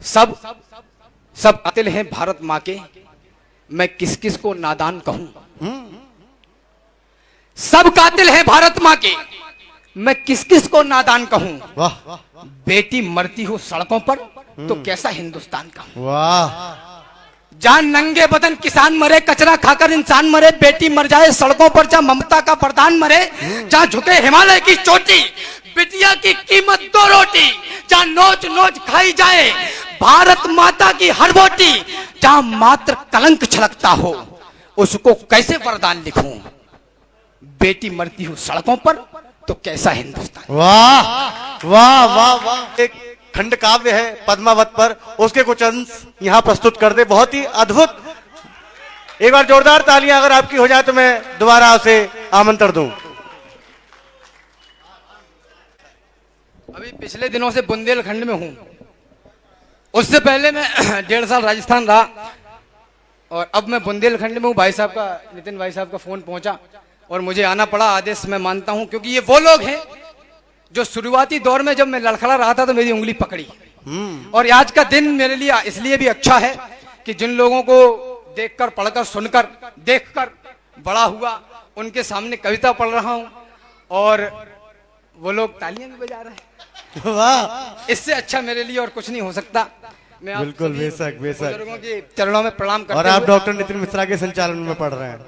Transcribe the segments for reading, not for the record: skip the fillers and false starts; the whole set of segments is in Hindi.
सब सब कातिल हैं भारत माँ के, मैं किस किस को नादान कहूं। सब कातिल हैं भारत माँ के, मैं किस किस को नादान कहूं। वाह बेटी मरती हो सड़कों पर तो कैसा हिंदुस्तान का। वाह जहां नंगे बदन किसान मरे, कचरा खाकर इंसान मरे, बेटी मर जाए सड़कों पर, जहां ममता का वरदान मरे, जहां झुके हिमालय की चोटी, बिटिया की कीमत 2 रोटी, जहां नोच नोच खाई जाए भारत माता की हर बोटी, जहां मात्र कलंक छलकता हो उसको कैसे वरदान लिखूं। बेटी मरती हो सड़कों पर तो कैसा हिंदुस्तान। वाह वाह वाह वाह। एक खंड काव्य है पद्मावत पर, उसके कुछ अंश यहाँ प्रस्तुत कर दे। बहुत ही अद्भुत। एक बार जोरदार तालियां अगर आपकी हो जाए तो मैं दोबारा उसे आमंत्रण दूं। अभी पिछले दिनों से बुंदेलखंड में हूं, उससे पहले मैं 1.5 साल राजस्थान रहा और अब मैं बुंदेलखंड में हूं। भाई साहब का, नितिन भाई साहब का फोन पहुंचा और मुझे आना पड़ा। आदेश मैं मानता हूं क्योंकि ये वो लोग हैं जो शुरुआती दौर में जब मैं लड़खड़ा रहा था तो मेरी उंगली पकड़ी। और आज का दिन मेरे लिए इसलिए भी अच्छा है कि जिन लोगों को देखकर, पढ़कर, सुनकर, देखकर बड़ा हुआ, उनके सामने कविता पढ़ रहा हूं और वो लोग तालियां भी बजा रहे हैं। वाह, इससे अच्छा मेरे लिए और कुछ नहीं हो सकता। मैं आप बिल्कुल सभी बेशक बेशक। बुजुर्गों के चरणों में प्रणाम करता हूं। और आप डॉक्टर नितिन मिश्रा के संचालन में पढ़ रहे हैं,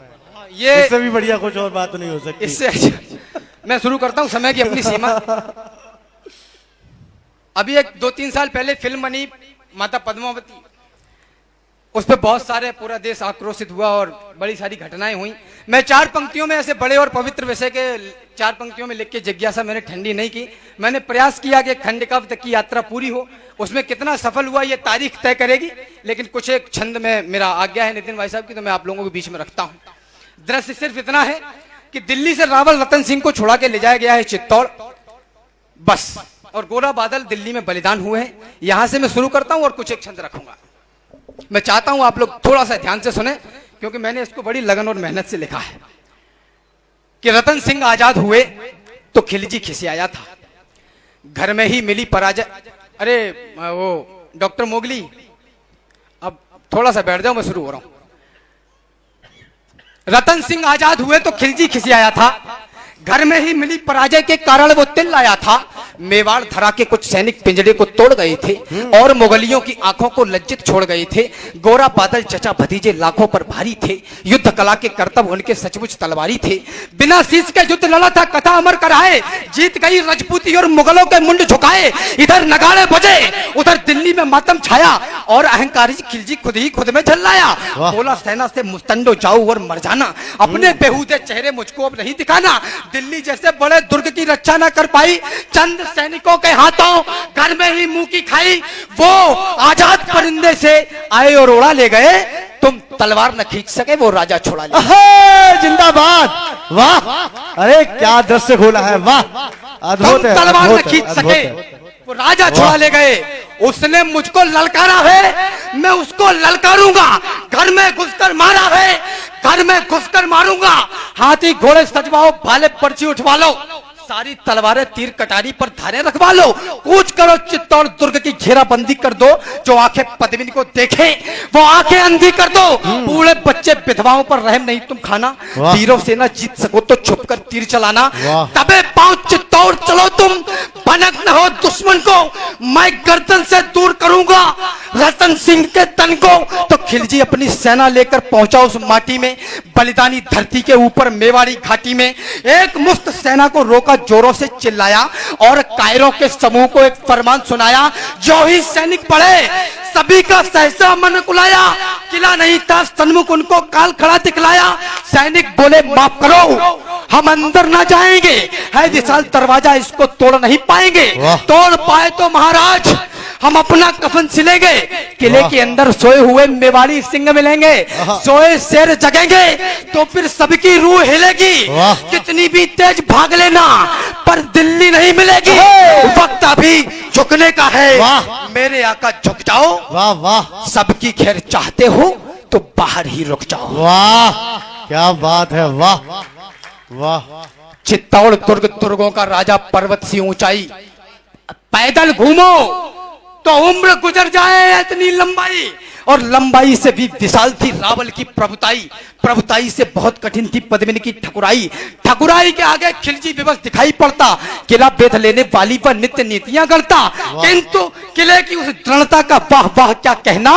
ये इससे भी बढ़िया कुछ और बात नहीं हो सकती। इससे अच्छा मैं शुरू करता हूं। समय की अपनी सीमा। अभी एक 2-3 साल पहले फिल्म बनी माता पद्मावती, उस पर बहुत सारे, पूरा देश आक्रोशित हुआ और बड़ी सारी घटनाएं हुई। मैं 4 पंक्तियों में ऐसे बड़े और पवित्र विषय के 4 पंक्तियों में लिख के जिज्ञासा मैंने ठंडी नहीं की। मैंने प्रयास किया कि खंड काव्य तक की यात्रा पूरी हो। उसमें कितना सफल हुआ ये तारीख तय करेगी, लेकिन कुछ एक छंद में मेरा आज्ञा है नितिन भाई साहब की, तो मैं आप लोगों के बीच में रखता हूं। दृश्य सिर्फ इतना है कि दिल्ली से रावल रतन सिंह को छुड़ा के ले जाया गया है चित्तौड़, बस, और गोरा बादल दिल्ली में बलिदान हुए हैं। यहां से मैं शुरू करता हूं और कुछ एक छंद रखूंगा। मैं चाहता हूं आप लोग थोड़ा सा ध्यान से सुने क्योंकि मैंने इसको बड़ी लगन और मेहनत से लिखा है। कि रतन सिंह आजाद हुए तो खिलजी खिसियाया था, घर में ही मिली पराजय। अरे वो डॉक्टर मोगली, अब थोड़ा सा बैठ जाओ, मैं शुरू हो रहा हूं। रतन सिंह आजाद हुए तो खिलजी खिसियाया था, घर में ही मिली पराजय के कारण वो तिल लाया था। मेवाड़ धरा के कुछ सैनिक पिंजड़े को तोड़ गए थे और मुगलियों की आंखों को लज्जित छोड़ गए थे। गोरा बादल चचा भतीजे लाखों पर भारी थे, युद्ध कला के करतब उनके सचमुच तलवारी थे। बिना शीश के युद्ध लड़ा था, कथा अमर कराए, जीत गई रजपूती और मुगलों के मुंड झुकाए। इधर नगाड़े बजे, उधर दिल्ली में मातम छाया और अहंकारी खिलजी खुद ही खुद में झल्लाया। बोला सेना से मुस्तंडो जाओ और मर जाना, अपने बेहूदे चेहरे मुझको अब नहीं दिखाना। दिल्ली जैसे बड़े दुर्ग की रक्षा न कर पाई, चंद सैनिकों के हाथों घर में ही मुंह की खाई। वो आजाद परिंदे से आए और उड़ा ले गए, तुम तलवार न खींच सके, वो राजा छोड़ा ले। जिंदाबाद। वाह, अरे क्या दृश्य खोला है, वाह, अद्भुत है। तलवार न खींच सके, वो राजा छोड़ा ले गए। उसने मुझको ललकारा है, मैं उसको ललकारूंगा। घर में घुसकर मारा है, घर में घुसकर मारूंगा। हाथी घोड़े सजवाओ, भाले पर्ची उठवा लो, सारी तलवारें तीर कटारी पर धारे रखवा लो। कूच करो चित्तौड़ दुर्ग की घेराबंदी कर दो, जो आंखें पद्मिनी को देखे वो आंखें अंधी कर दो। बूढ़े बच्चे विधवाओं पर रहम नहीं तुम खाना, तीरों से ना जीत सको तो छुपकर तीर चलाना। तबे पांव चित्तौड़ चलो तुम, भनक न हो दुश्मन को, मैं गर्दन से दूर करूंगा रतन सिंह के तन को। तो खिलजी अपनी सेना लेकर पहुंचा उस माटी में, बलिदानी धरती के ऊपर मेवाड़ी घाटी में। एक मुफ्त सेना को रोका, जोरों से चिल्लाया और कायरों के समूह को एक फरमान सुनाया। जो ही सैनिक पड़े सभी का सहसा मन कुलाया, किला नहीं था सन्मुख उनको काल खड़ा दिखलाया। सैनिक बोले माफ करो, हम अंदर ना जाएंगे, है विशाल दरवाजा, इसको तोड़ नहीं पाएंगे। तोड़ पाए तो महाराज हम अपना कफन सिलेंगे। किले के अंदर सोए हुए मेवाड़ी सिंह मिलेंगे, सोए शेर जगेंगे तो फिर सबकी रूह हिलेगी। कितनी भी तेज भाग लेना पर दिल्ली नहीं मिलेगी, वक्त अभी झुकने का है, मेरे आका झुक जाओ। वाह वाह, सबकी खैर चाहते हो तो बाहर ही रुक जाओ। वाह क्या बात है, वाह वाह। चित्तौड़ दुर्ग दुर्गों का राजा, पर्वत सी ऊंचाई, पैदल घूमो तो उम्र गुजर जाए इतनी लंबाई, और लंबाई से भी विशाल थी रावल की प्रभुताई, प्रभुताई से बहुत कठिन थी पद्मिनी की ठकुराई, ठकुराई के आगे खिलजी विवश दिखाई पड़ता, किला बेध लेने वाली पर नित्य नीतियां गढ़ता, किंतु किले की उस दृढ़ता का वाह वाह क्या कहना।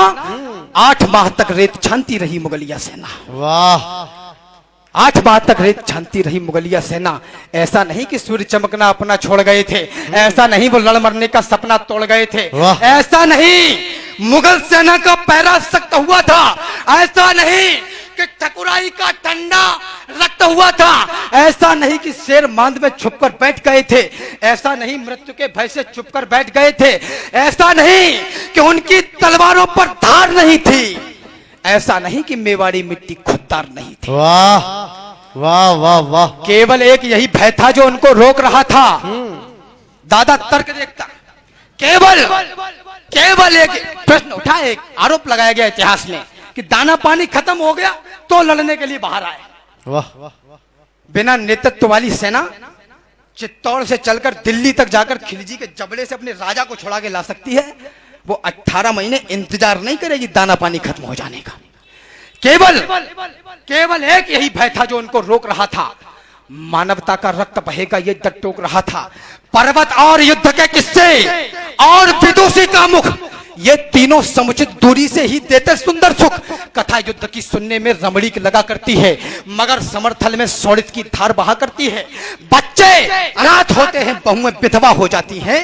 8 माह तक रेत छानती रही मुगलिया सेना, वाह 8 माह तक रेत छानती रही मुगलिया सेना। ऐसा नहीं कि सूर्य चमकना अपना छोड़ गए थे, ऐसा नहीं वो लड़ मरने का सपना तोड़ गए थे, ऐसा नहीं मुगल सेना का पैरा सख्त हुआ था, ऐसा नहीं कि ठकुराई का ठंडा रक्त हुआ था, ऐसा नहीं कि शेर मांद में छुपकर बैठ गए थे, ऐसा नहीं मृत्यु के भय से छुपकर बैठ गए थे, ऐसा नहीं कि उनकी तलवारों पर धार नहीं थी, ऐसा नहीं कि मेवाड़ी मिट्टी खुददार नहीं थी। वाह वाह वाह वाह, केवल एक यही भय था जो उनको रोक रहा था। दादा तर्क देखता, केवल एक प्रश्न उठा, एक आरोप लगाया गया इतिहास में कि दाना पानी खत्म हो गया तो लड़ने के लिए बाहर आए। वाह बिना नेतृत्व वाली सेना चित्तौड़ से चलकर दिल्ली तक जाकर खिलजी के जबड़े से अपने राजा को छुड़ा के ला सकती है, वो 18 महीने इंतजार नहीं करेगी दाना पानी खत्म हो जाने का। केवल एक यही भय था जो उनको रोक रहा था, मानवता का रक्त बहेगा ये डर टोक रहा था। पर्वत और युद्ध के किस्से और विदुषी का मुख, ये तीनों समुचित दूरी से ही देते सुंदर सुख। कथा युद्ध की सुनने में रमणीक लगा करती है, मगर समर्थल में सौड़ित की धार बहा करती है। बच्चे अनाथ होते हैं, बहुएं विधवा हो जाती हैं,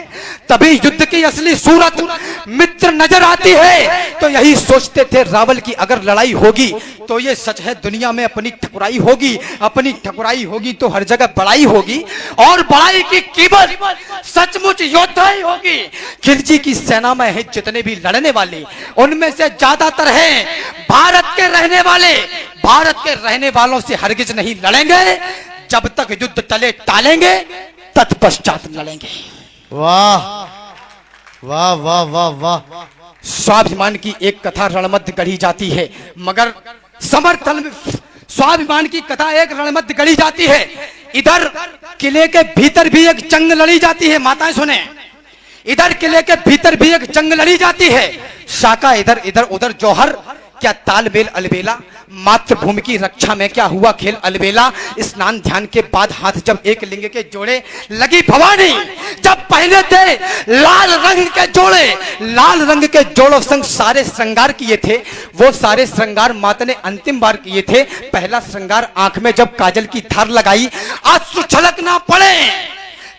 तभी युद्ध की असली सूरत मित्र नजर आती है। तो यही सोचते थे रावल की अगर लड़ाई होगी तो ये सच है दुनिया में अपनी ठकुराई होगी, अपनी ठकुराई होगी तो हर जगह बड़ाई होगी, और बड़ाई की कीमत सचमुच योद्धा ही होगी। खिलजी की सेना में है जितने भी लड़ने वाले, उनमें से ज्यादातर हैं भारत के रहने वाले। भारत के रहने वालों से हरगिज नहीं लड़ेंगे, जब तक युद्ध चले टालेंगे, तत्पश्चात लड़ेंगे। वाह वाह वाह वाह वाह, स्वाभिमान की एक कथा रणमध्य गढ़ी जाती है, मगर समर्थन में स्वाभिमान की कथा एक रणमध्य गढ़ी जाती है। इधर किले के भीतर भी एक जंग लड़ी जाती है, माताएं सुने, इधर किले के भीतर भी एक जंग लड़ी जाती है। शाका इधर इधर उधर जौहर, क्या तालमेल अलबेला, मातृभूमि की रक्षा में क्या हुआ खेल अलबेला। स्नान ध्यान के बाद हाथ जब एक लिंग के जोड़े, लगी भवानी जब पहले थे लाल रंग के जोड़े, लाल रंग के जोड़ों संग सारे श्रृंगार किए थे। वो सारे श्रृंगार माता ने अंतिम बार किए थे। पहला श्रृंगार आंख में जब काजल की धार लगाई, आंसू छलक ना पड़े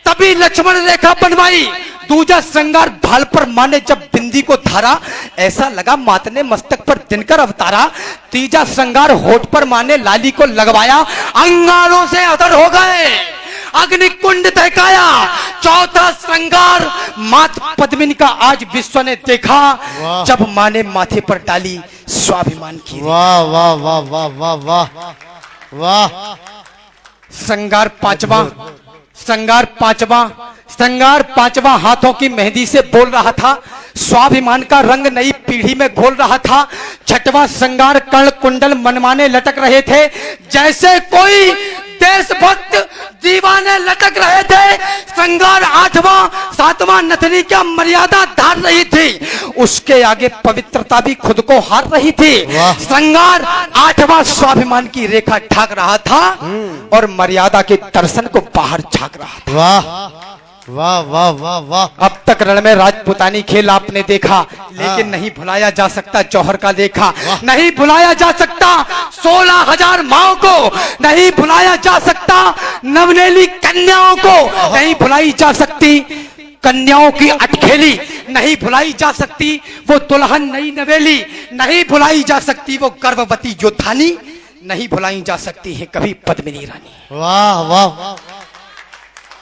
तभी लक्ष्मण रेखा बनवाई। दूजा श्रृंगार भाल पर माने जब बिंदी को धारा, ऐसा लगा माता ने मस्तक पर दिनकर अवतारा। तीजा श्रृंगार होठ पर माने लाली को लगवाया, अंगारों से अधर हो गए, अग्नि कुंड दहकाया। चौथा श्रृंगार मात पद्मिनी का आज विश्व ने देखा, जब माँ ने माथे पर डाली स्वाभिमान की। वाह वाह वाह वाह वाह वाह वाह। श्रृंगार पांचवा हाथों की मेहंदी से बोल रहा था, स्वाभिमान का रंग नई पीढ़ी में घोल रहा था। छठवां श्रृंगार कर्ण कुंडल मनमाने लटक रहे थे, जैसे कोई देशभक्त दीवाने लटक रहे थे। श्रृंगार 8वां 7वां नथनी क्या मर्यादा धार रही थी, उसके आगे पवित्रता भी खुद को हार रही थी। श्रृंगार 8वां स्वाभिमान की रेखा ढाक रहा था और मर्यादा के दर्शन को बाहर झांक रहा था। वाह वाह वाह वाह वाह। अब तक रण में राजपुतानी खेल आपने देखा, लेकिन नहीं भुलाया जा सकता जौहर का लेखा, नहीं भुलाया जा सकता 16,000 माओ को, नहीं भुलाया जा सकता नवनेली कन्याओं को, नहीं भुलाई जा सकती कन्याओं की अटखेली, नहीं भुलाई जा सकती वो दुल्हन नई नवेली, नहीं भुलाई जा सकती वो गर्भवती योद्धानी, नहीं भुलाई जा सकती है कभी पद्मिनी रानी। वाह वाह।